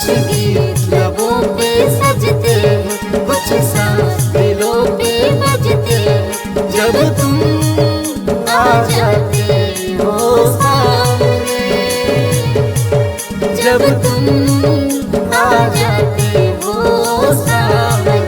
कुछ गीत लबों पे सजते हैं, कुछ सांस दिलों पे बजते हैं। जब तुम आ जाते हो सामने, जब तुम आ जाते हो सामने।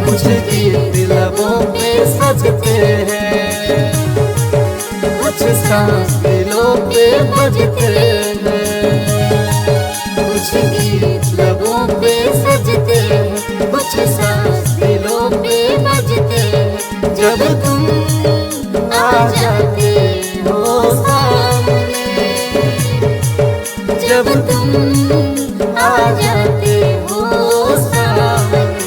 कुछ गीत लबों पे सजते हैं, कुछ सांस दिलों पे बजते हैं। कुछ गीत लबों पे सजते हैं, कुछ सांस दिलों पे बजते हैं। जब तुम आ जाते हो सामने, जब तुम आ जाते हो सामने।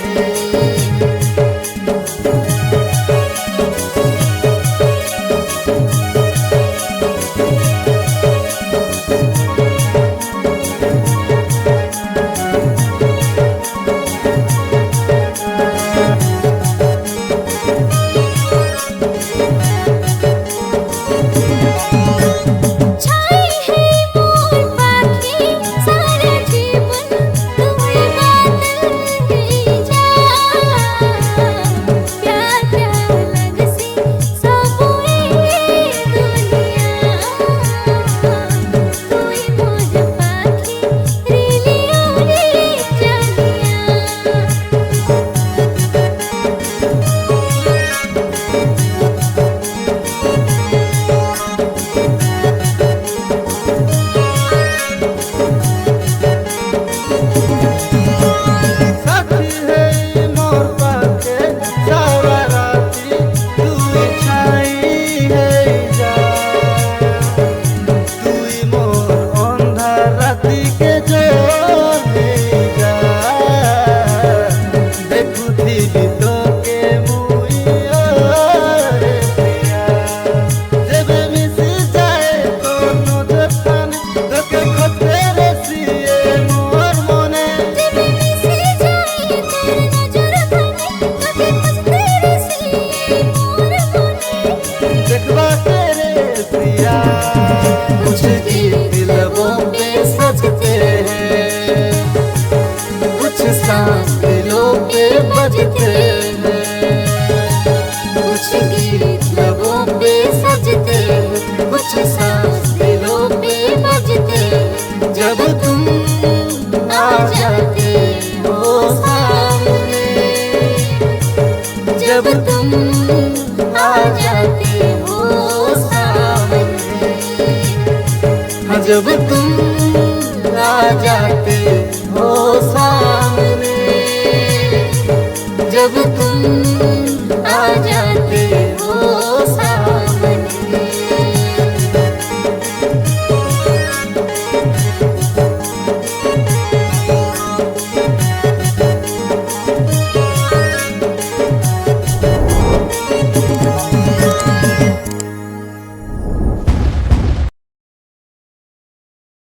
कुछ गीत लबों पे सजते हैं, कुछ सांस दिलों पे बजते हैं। कुछ गीत लबों पे सजते हैं, कुछ सांस दिलों पे बजते हैं। जब तुम आ जाते हो सामने, जब तुम आ जाते हो सामने। जब तुम आ जाते हो सामने, जब